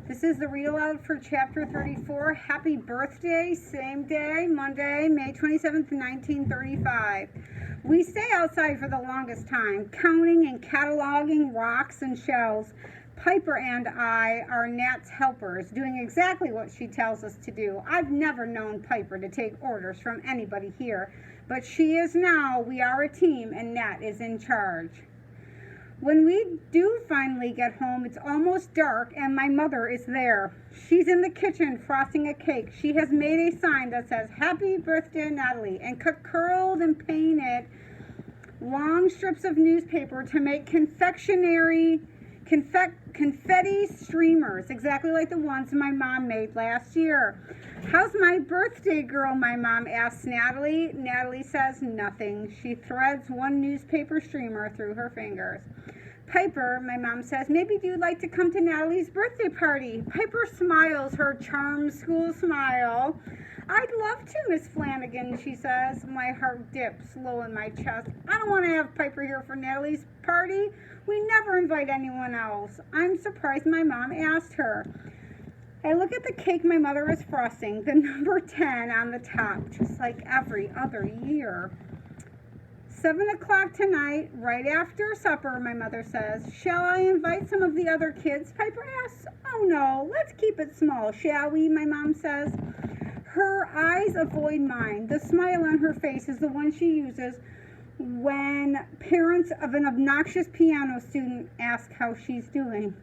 This is the read aloud for chapter 34. Happy birthday, same day, Monday, May 27th, 1935. We stay outside for the longest time, counting and cataloging rocks and shells. Piper and I are Nat's helpers, doing exactly what she tells us to do. I've never known Piper to take orders from anybody here, but she is now. We are a team, and Nat is in charge. When we do finally get home, it's almost dark, and my mother is there. She's in the kitchen frosting a cake. She has made a sign that says, "Happy Birthday, Natalie," and curled and painted long strips of newspaper to make confetti streamers, exactly like the ones my mom made last year. "How's my birthday, girl?" my mom asks Natalie. Natalie says nothing. She threads one newspaper streamer through her fingers. "Piper," my mom says, "maybe you'd like to come to Natalie's birthday party." Piper smiles her charmed school smile. "I'd love to, Miss Flanagan," she says. My heart dips low in my chest. I don't want to have Piper here for Natalie's party. We never invite anyone else. I'm surprised my mom asked her. I look at the cake my mother is frosting, the number 10 on the top, just like every other year. 7 o'clock tonight, right after supper, my mother says. "Shall I invite some of the other kids?" Piper asks. "Oh no, let's keep it small, shall we?" my mom says. Her eyes avoid mine. The smile on her face is the one she uses when parents of an obnoxious piano student ask how she's doing.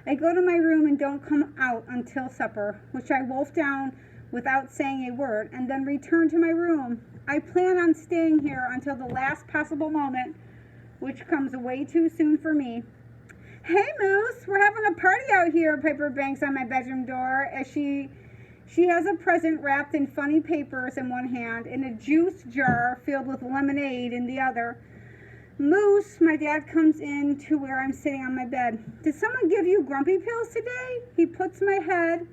I go to my room and don't come out until supper, which I wolf down without saying a word, and then return to my room. I plan on staying here until the last possible moment, which comes way too soon for me. "Hey, Moose, we're having a party out here," Piper bangs on my bedroom door as she has a present wrapped in funny papers in one hand and a juice jar filled with lemonade in the other. "Moose," my dad comes in to where I'm sitting on my bed. "Did someone give you grumpy pills today?" He puts my head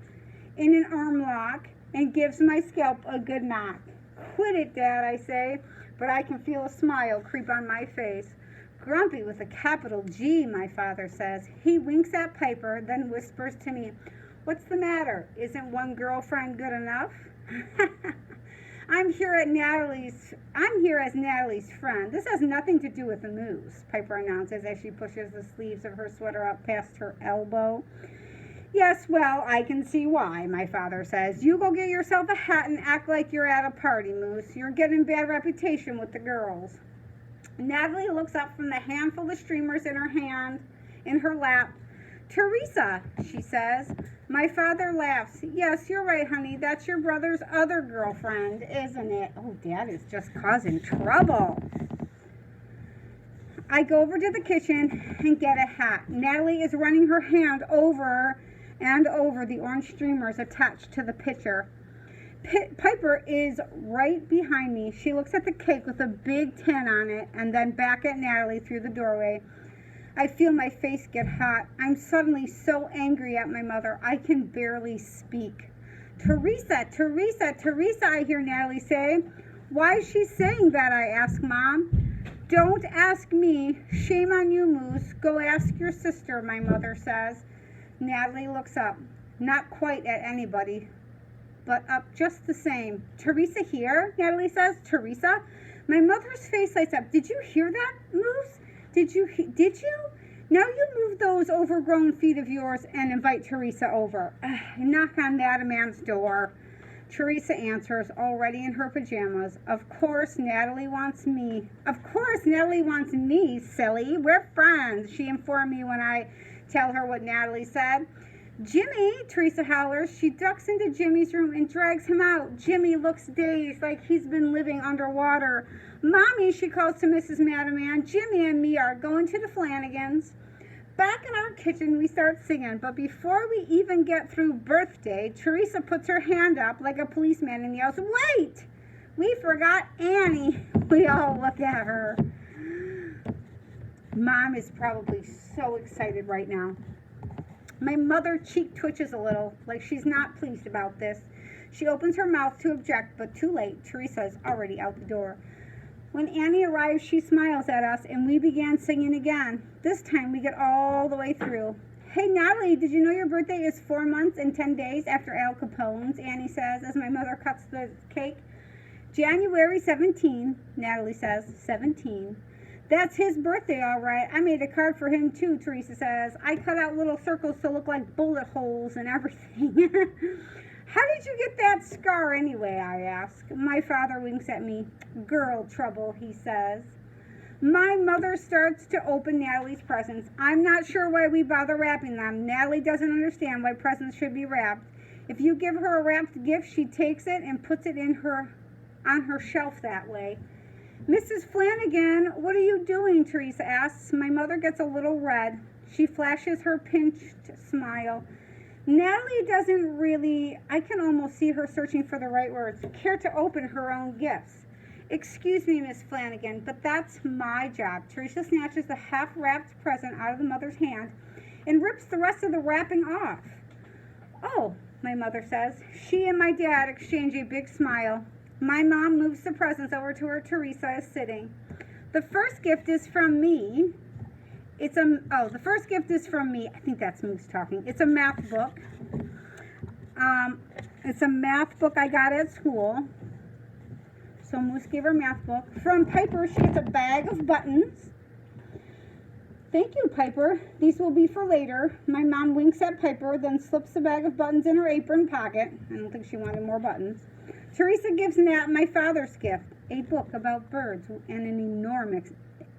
in an arm lock and gives my scalp a good knock. "Quit it, Dad," I say, but I can feel a smile creep on my face. "Grumpy with a capital G," my father says. He winks at Piper, then whispers to me, "What's the matter? Isn't one girlfriend good enough?" I'm here as Natalie's friend. This has nothing to do with the moose," Piper announces as she pushes the sleeves of her sweater up past her elbow. "Yes, well, I can see why," my father says. "You go get yourself a hat and act like you're at a party, Moose. You're getting bad reputation with the girls." Natalie looks up from the handful of streamers in her lap. "Teresa," she says. My father laughs. "Yes, you're right, honey. That's your brother's other girlfriend, isn't it?" Oh, Dad is just causing trouble. I go over to the kitchen and get a hat. Natalie is running her hand over and over the orange streamers attached to the pitcher. Piper is right behind me. She looks at the cake with a big 10 on it and then back at Natalie through the doorway. I feel my face get hot. I'm suddenly so angry at my mother, I can barely speak. Teresa, Teresa, Teresa, I hear Natalie say. "Why is she saying that?" I ask Mom. "Don't ask me. Shame on you, Moose. Go ask your sister," my mother says. Natalie looks up. Not quite at anybody, but up just the same. "Teresa here?" Natalie says. "Teresa?" My mother's face lights up. "Did you hear that, Moose? Did you? Now you move those overgrown feet of yours and invite Teresa over." Knock on that man's door. Teresa answers, already in her pajamas. "Of course Natalie wants me." "Of course Natalie wants me, silly. We're friends," she informed me when I tell her what Natalie said. "Jimmy," Teresa hollers. She ducks into Jimmy's room and drags him out. Jimmy looks dazed, like he's been living underwater. "Mommy," she calls to Mrs. Madaman, "Jimmy and me are going to the Flanagans." Back in our kitchen, we start singing, but before we even get through birthday, Teresa puts her hand up like a policeman and yells, "Wait! We forgot Annie." We all look at her. Mom is probably so excited right now. My mother cheek twitches a little, like she's not pleased about this. She opens her mouth to object, but too late. Teresa is already out the door. When Annie arrives, she smiles at us, and we began singing again. This time we get all the way through. Hey, Natalie, did you know your birthday is 4 months and 10 days after Al Capone's? Annie says as my mother cuts the cake. January 17, Natalie says. 17. That's his birthday, all right. I made a card for him, too, Teresa says. I cut out little circles to look like bullet holes and everything. How did you get that scar anyway, I ask. My father winks at me. Girl trouble, he says. My mother starts to open Natalie's presents. I'm not sure why we bother wrapping them. Natalie doesn't understand why presents should be wrapped. If you give her a wrapped gift, she takes it and puts it on her shelf that way. Mrs. Flanagan, what are you doing? Teresa asks. My mother gets a little red. She flashes her pinched smile. Natalie doesn't really, I can almost see her searching for the right words, care to open her own gifts. Excuse me, Miss Flanagan, but that's my job. Teresa snatches the half-wrapped present out of the mother's hand and rips the rest of the wrapping off. Oh, my mother says. She and my dad exchange a big smile. My mom moves the presents over to where Teresa is sitting. The first gift is from me. The first gift is from me. I think that's Moose talking. It's a math book. It's a math book I got at school. So Moose gave her a math book. From Piper, she gets a bag of buttons. Thank you, Piper. These will be for later. My mom winks at Piper, then slips the bag of buttons in her apron pocket. I don't think she wanted more buttons. Teresa gives Nat my father's gift, a book about birds and an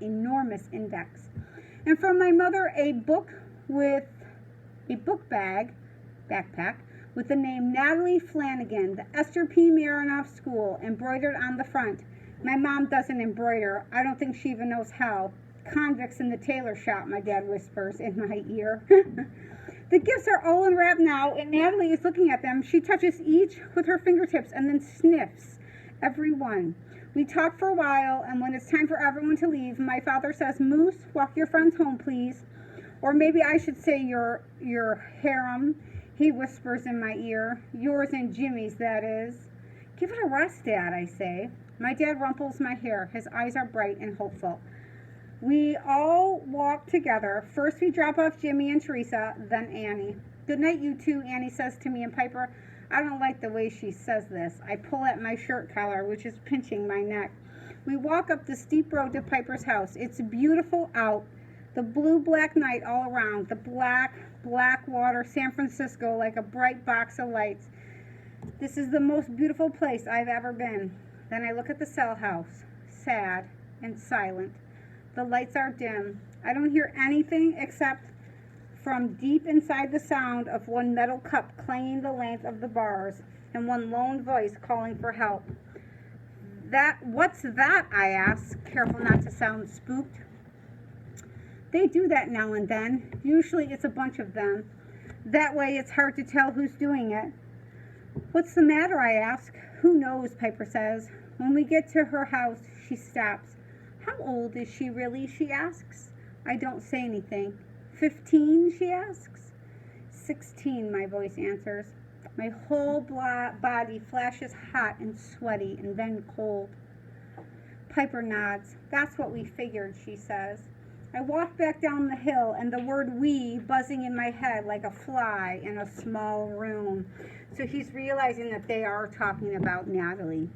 enormous index. And from my mother, a book with a book backpack, with the name Natalie Flanagan, the Esther P. Marinoff School, embroidered on the front. My mom doesn't embroider. I don't think she even knows how. Convicts in the tailor shop, my dad whispers in my ear. The gifts are all unwrapped now, and Natalie is looking at them. She touches each with her fingertips and then sniffs every one. We talk for a while, and when it's time for everyone to leave, my father says, Moose, walk your friends home, please. Or maybe I should say your harem. He whispers in my ear. Yours and Jimmy's, that is. Give it a rest, Dad, I say. My dad rumples my hair. His eyes are bright and hopeful. We all walk together. First we drop off Jimmy and Teresa, then Annie. Good night, you two, Annie says to me and Piper. I don't like the way she says this. I pull at my shirt collar, which is pinching my neck. We walk up the steep road to Piper's house. It's beautiful out. The blue-black night all around. The black water, San Francisco, like a bright box of lights. This is the most beautiful place I've ever been. Then I look at the cell house, sad and silent. The lights are dim. I don't hear anything except from deep inside the sound of one metal cup clanging the length of the bars and one lone voice calling for help. What's that? I ask, careful not to sound spooked. They do that now and then. Usually it's a bunch of them. That way it's hard to tell who's doing it. What's the matter? I ask. Who knows? Piper says. When we get to her house, she stops. How old is she really? She asks. I don't say anything. 15? She asks. 16, my voice answers. My whole body flashes hot and sweaty and then cold. Piper nods. That's what we figured, she says. I walk back down the hill and the word we buzzing in my head like a fly in a small room. So he's realizing that they are talking about Natalie.